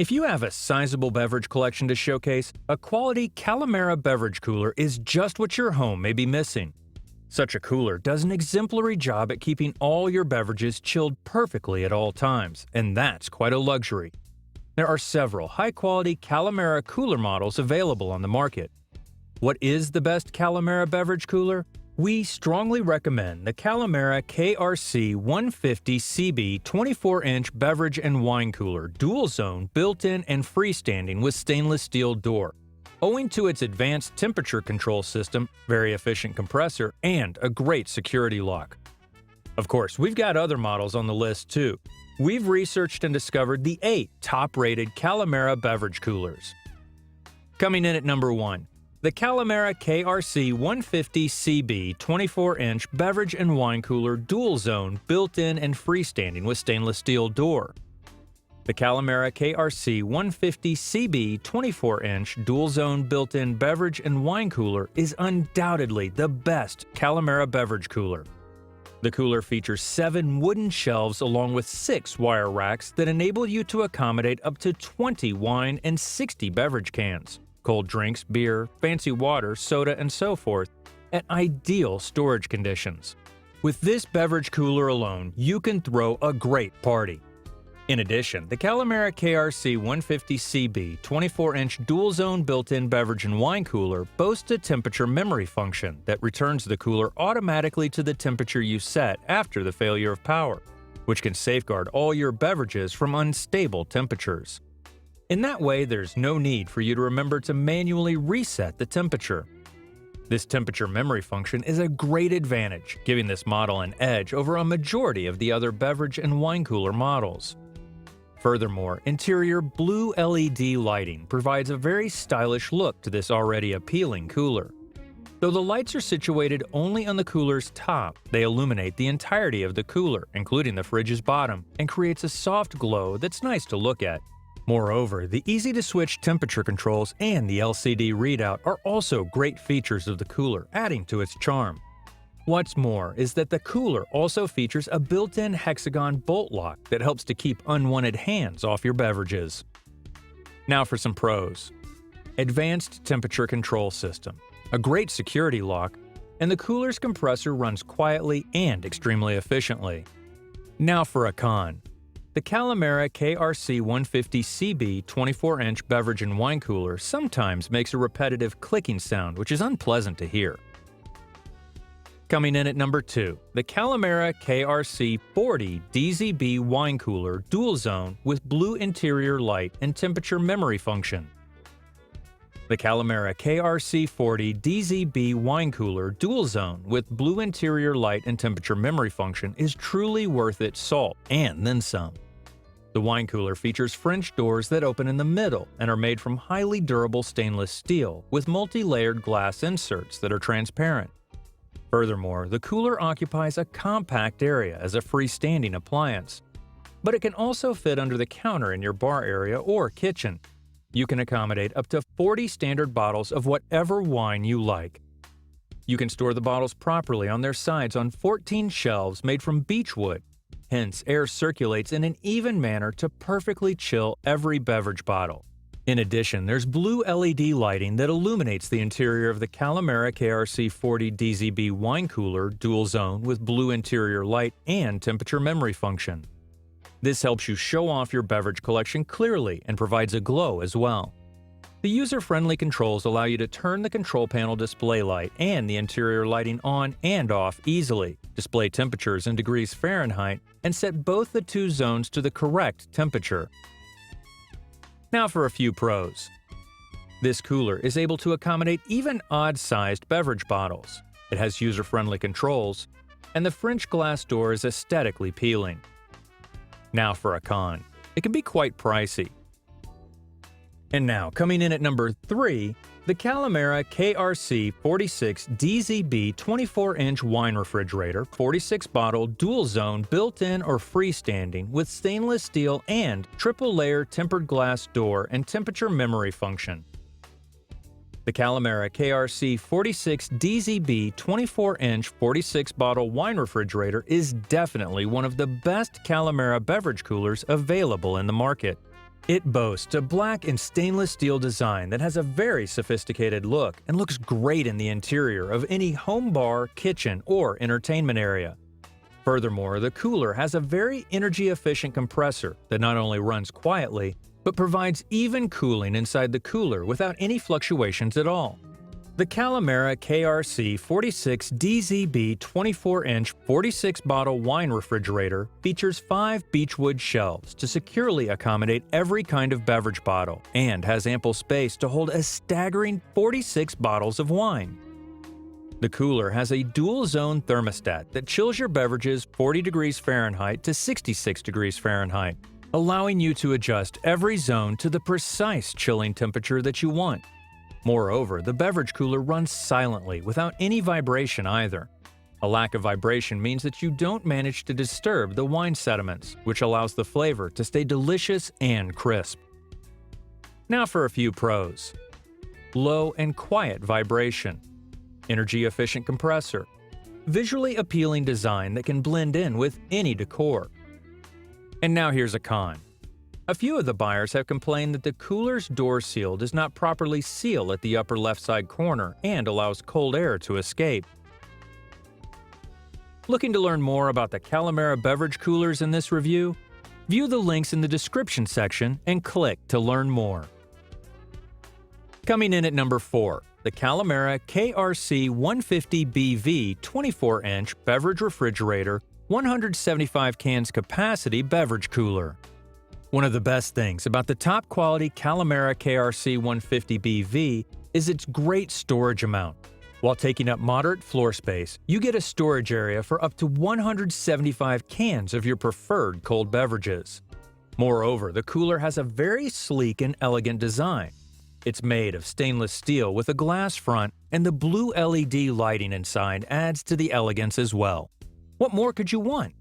If you have a sizable beverage collection to showcase, a quality Kalamera beverage cooler is just what your home may be missing. Such a cooler does an exemplary job at keeping all your beverages chilled perfectly at all times, and that's quite a luxury. There are several high-quality Kalamera cooler models available on the market. What is the best Kalamera beverage cooler? We strongly recommend the Kalamera KRC-150CB 24-inch beverage and wine cooler, dual-zone, built-in and freestanding with stainless steel door. Owing to its advanced temperature control system, very efficient compressor, and a great security lock. Of course, we've got other models on the list too. We've researched and discovered the 8 top-rated Kalamera beverage coolers. Coming in at number 1. The Kalamera KRC-150CB 24-inch beverage and wine cooler dual-zone, built-in and freestanding with stainless steel door. The Kalamera KRC-150CB 24-inch dual-zone built-in beverage and wine cooler is undoubtedly the best Kalamera beverage cooler. The cooler features 7 wooden shelves along with 6 wire racks that enable you to accommodate up to 20 wine and 60 beverage cans, cold drinks, beer, fancy water, soda, and so forth, at ideal storage conditions. With this beverage cooler alone, you can throw a great party. In addition, the Kalamera KRC-150CB 24-inch dual-zone built-in beverage and wine cooler boasts a temperature memory function that returns the cooler automatically to the temperature you set after the failure of power, which can safeguard all your beverages from unstable temperatures. In that way, there's no need for you to remember to manually reset the temperature. This temperature memory function is a great advantage, giving this model an edge over a majority of the other beverage and wine cooler models. Furthermore, interior blue LED lighting provides a very stylish look to this already appealing cooler. Though the lights are situated only on the cooler's top, they illuminate the entirety of the cooler, including the fridge's bottom, and creates a soft glow that's nice to look at. Moreover, the easy-to-switch temperature controls and the LCD readout are also great features of the cooler, adding to its charm. What's more is that the cooler also features a built-in hexagon bolt lock that helps to keep unwanted hands off your beverages. Now for some pros. Advanced temperature control system, a great security lock, and the cooler's compressor runs quietly and extremely efficiently. Now for a con. The Kalamera KRC-150CB 24-inch beverage and wine cooler sometimes makes a repetitive clicking sound which is unpleasant to hear. Coming in at number 2, the Kalamera KRC-40DZB wine cooler dual-zone with blue interior light and temperature memory function. The Kalamera KRC-40DZB wine cooler dual-zone with blue interior light and temperature memory function is truly worth its salt, and then some. The wine cooler features French doors that open in the middle and are made from highly durable stainless steel with multi-layered glass inserts that are transparent. Furthermore, the cooler occupies a compact area as a freestanding appliance, but it can also fit under the counter in your bar area or kitchen. You can accommodate up to 40 standard bottles of whatever wine you like. You can store the bottles properly on their sides on 14 shelves made from beechwood. Hence, air circulates in an even manner to perfectly chill every beverage bottle. In addition, there's blue LED lighting that illuminates the interior of the Kalamera KRC-40DZB wine cooler dual-zone with blue interior light and temperature memory function. This helps you show off your beverage collection clearly and provides a glow as well. The user-friendly controls allow you to turn the control panel display light and the interior lighting on and off easily, display temperatures in degrees Fahrenheit, and set both the two zones to the correct temperature. Now for a few pros. This cooler is able to accommodate even odd-sized beverage bottles. It has user-friendly controls, and the French glass door is aesthetically appealing. Now for a con. It can be quite pricey. And now, coming in at number 3, the Kalamera KRC-46DZB 24-inch wine refrigerator, 46-bottle, dual-zone, built-in or freestanding with stainless steel and triple-layer tempered glass door and temperature memory function. The Kalamera KRC-46DZB 24-inch 46-bottle wine refrigerator is definitely one of the best Kalamera beverage coolers available in the market. It boasts a black and stainless steel design that has a very sophisticated look and looks great in the interior of any home bar, kitchen, or entertainment area. Furthermore, the cooler has a very energy-efficient compressor that not only runs quietly, but provides even cooling inside the cooler without any fluctuations at all. The Kalamera KRC-150CB 24-inch 46-bottle wine refrigerator features 5 beechwood shelves to securely accommodate every kind of beverage bottle and has ample space to hold a staggering 46 bottles of wine. The cooler has a dual-zone thermostat that chills your beverages 40 degrees Fahrenheit to 66 degrees Fahrenheit, allowing you to adjust every zone to the precise chilling temperature that you want. Moreover, the beverage cooler runs silently without any vibration either. A lack of vibration means that you don't manage to disturb the wine sediments, which allows the flavor to stay delicious and crisp. Now for a few pros. Low and quiet vibration. Energy-efficient compressor. Visually appealing design that can blend in with any decor. And now here's a con. A few of the buyers have complained that the cooler's door seal does not properly seal at the upper left side corner and allows cold air to escape. Looking to learn more about the Kalamera beverage coolers in this review? View the links in the description section and click to learn more. Coming in at number 4, the Kalamera KRC-150BV 24-inch beverage refrigerator 175 cans capacity beverage cooler. One of the best things about the top-quality Kalamera KRC-150BV is its great storage amount. While taking up moderate floor space, you get a storage area for up to 175 cans of your preferred cold beverages. Moreover, the cooler has a very sleek and elegant design. It's made of stainless steel with a glass front, and the blue LED lighting inside adds to the elegance as well. What more could you want?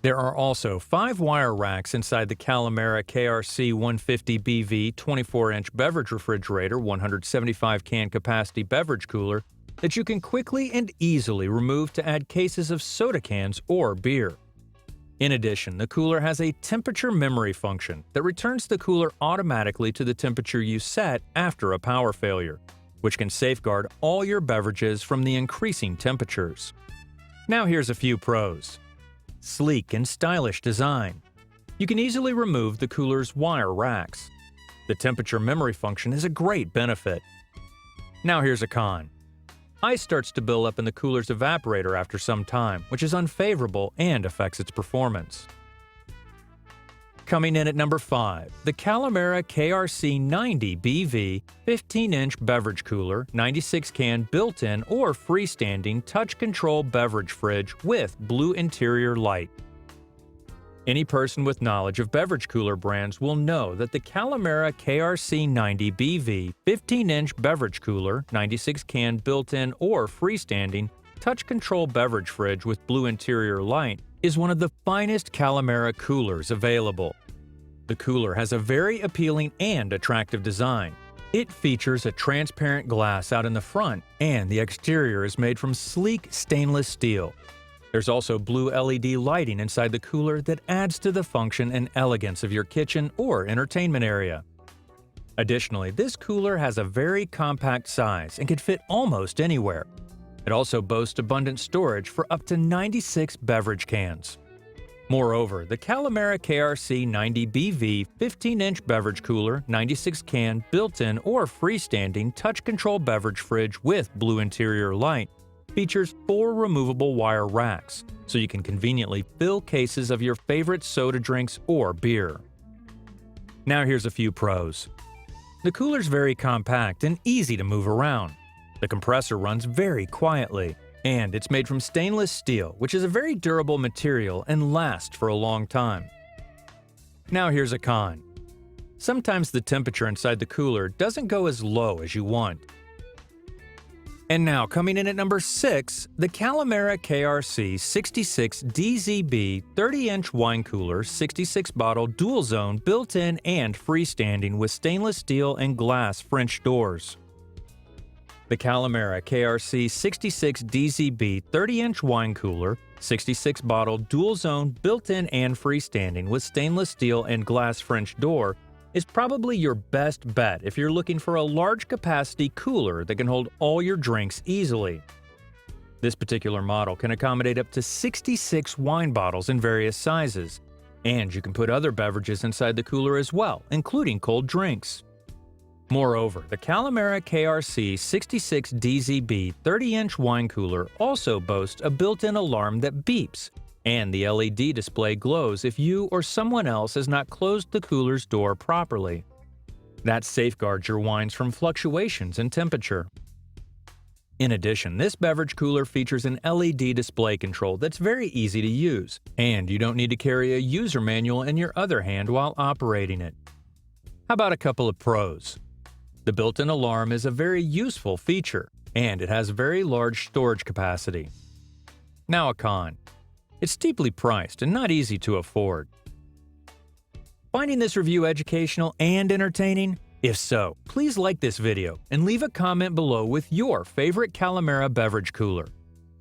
There are also 5 wire racks inside the Kalamera KRC-150BV 24-inch beverage refrigerator 175 can capacity beverage cooler that you can quickly and easily remove to add cases of soda cans or beer. In addition, the cooler has a temperature memory function that returns the cooler automatically to the temperature you set after a power failure, which can safeguard all your beverages from the increasing temperatures. Now here's a few pros. Sleek and stylish design. You can easily remove the cooler's wire racks. The temperature memory function is a great benefit. Now here's a con. Ice starts to build up in the cooler's evaporator after some time, which is unfavorable and affects its performance. Coming in at number 5, the Kalamera KRC-90BV 15-inch beverage cooler 96-can built-in or freestanding touch-control beverage fridge with blue interior light. Any person with knowledge of beverage cooler brands will know that the Kalamera KRC-90BV 15-inch beverage cooler 96-can built-in or freestanding touch-control beverage fridge with blue interior light is one of the finest Kalamera coolers available. The cooler has a very appealing and attractive design. It features a transparent glass out in the front, and the exterior is made from sleek stainless steel. There's also blue LED lighting inside the cooler that adds to the function and elegance of your kitchen or entertainment area. Additionally, this cooler has a very compact size and can fit almost anywhere. It also boasts abundant storage for up to 96 beverage cans. Moreover, the Kalamera KRC-90BV 15-inch beverage cooler 96-can built-in or freestanding touch-control beverage fridge with blue interior light features 4 removable wire racks, so you can conveniently fill cases of your favorite soda drinks or beer. Now here's a few pros. The cooler's very compact and easy to move around. The compressor runs very quietly, and it's made from stainless steel, which is a very durable material and lasts for a long time. Now here's a con. Sometimes the temperature inside the cooler doesn't go as low as you want. And now coming in at number 6, the Kalamera KRC-66DZB 30-inch wine cooler 66-bottle dual-zone built-in and freestanding with stainless steel and glass French doors. The Kalamera KRC-66DZB 30-inch wine cooler, 66-bottle dual-zone built-in and freestanding with stainless steel and glass French door is probably your best bet if you're looking for a large capacity cooler that can hold all your drinks easily. This particular model can accommodate up to 66 wine bottles in various sizes, and you can put other beverages inside the cooler as well, including cold drinks. Moreover, the Kalamera KRC-150CB 30-inch wine cooler also boasts a built-in alarm that beeps, and the LED display glows if you or someone else has not closed the cooler's door properly. That safeguards your wines from fluctuations in temperature. In addition, this beverage cooler features an LED display control that's very easy to use, and you don't need to carry a user manual in your other hand while operating it. How about a couple of pros? The built-in alarm is a very useful feature, and it has very large storage capacity. Now a con. It's steeply priced and not easy to afford. Finding this review educational and entertaining? If so, please like this video and leave a comment below with your favorite Kalamera beverage cooler.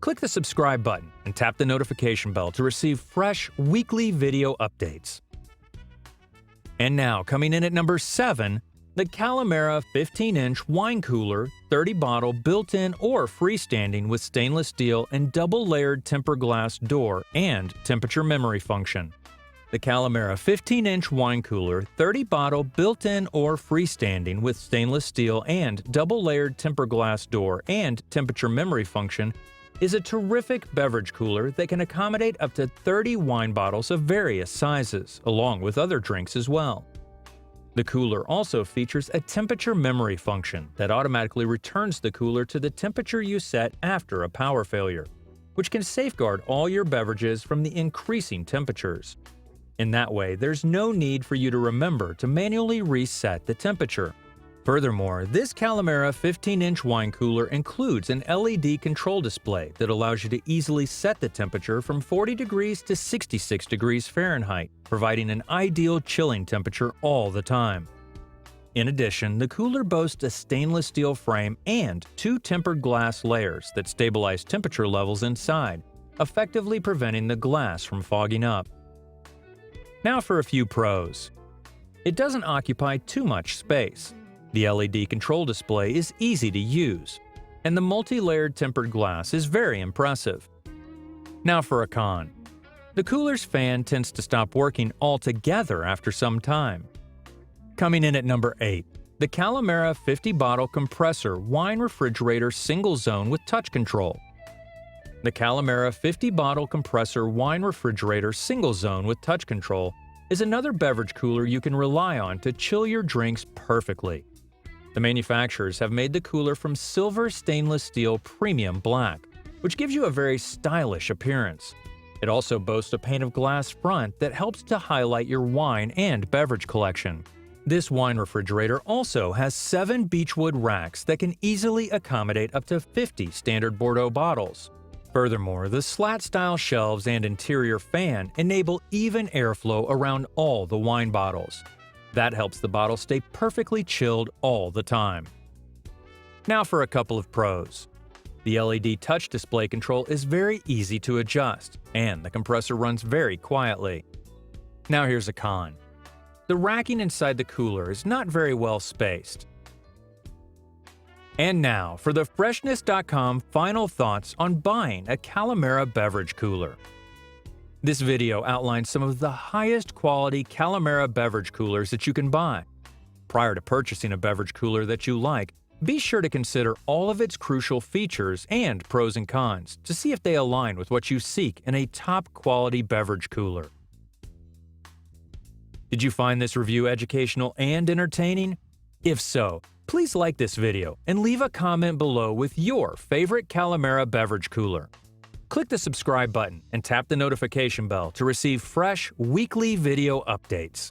Click the subscribe button and tap the notification bell to receive fresh weekly video updates. And now, coming in at number 7, the Kalamera 15-inch wine cooler, 30-bottle built-in or freestanding with stainless steel and double-layered tempered glass door and temperature memory function. The Kalamera 15-inch wine cooler, 30-bottle built-in or freestanding with stainless steel and double-layered tempered glass door and temperature memory function is a terrific beverage cooler that can accommodate up to 30 wine bottles of various sizes, along with other drinks as well. The cooler also features a temperature memory function that automatically returns the cooler to the temperature you set after a power failure, which can safeguard all your beverages from the increasing temperatures. In that way, there's no need for you to remember to manually reset the temperature. Furthermore, this Kalamera 15-inch wine cooler includes an LED control display that allows you to easily set the temperature from 40 degrees to 66 degrees Fahrenheit, providing an ideal chilling temperature all the time. In addition, the cooler boasts a stainless steel frame and 2 tempered glass layers that stabilize temperature levels inside, effectively preventing the glass from fogging up. Now for a few pros. It doesn't occupy too much space. The LED control display is easy to use, and the multi-layered tempered glass is very impressive. Now for a con. The cooler's fan tends to stop working altogether after some time. Coming in at number 8, the Kalamera 50-bottle compressor wine refrigerator single zone with touch control. The Kalamera 50-bottle compressor wine refrigerator single zone with touch control is another beverage cooler you can rely on to chill your drinks perfectly. The manufacturers have made the cooler from silver stainless steel premium black, which gives you a very stylish appearance. It also boasts a pane of glass front that helps to highlight your wine and beverage collection. This wine refrigerator also has 7 beechwood racks that can easily accommodate up to 50 standard Bordeaux bottles. Furthermore, the slat-style shelves and interior fan enable even airflow around all the wine bottles. That helps the bottle stay perfectly chilled all the time. Now for a couple of pros. The LED touch display control is very easy to adjust, and the compressor runs very quietly. Now here's a con. The racking inside the cooler is not very well spaced. And now for the Freshness.com final thoughts on buying a Kalamera beverage cooler. This video outlines some of the highest quality Kalamera beverage coolers that you can buy. Prior to purchasing a beverage cooler that you like, be sure to consider all of its crucial features and pros and cons to see if they align with what you seek in a top quality beverage cooler. Did you find this review educational and entertaining? If so, please like this video and leave a comment below with your favorite Kalamera beverage cooler. Click the subscribe button and tap the notification bell to receive fresh weekly video updates.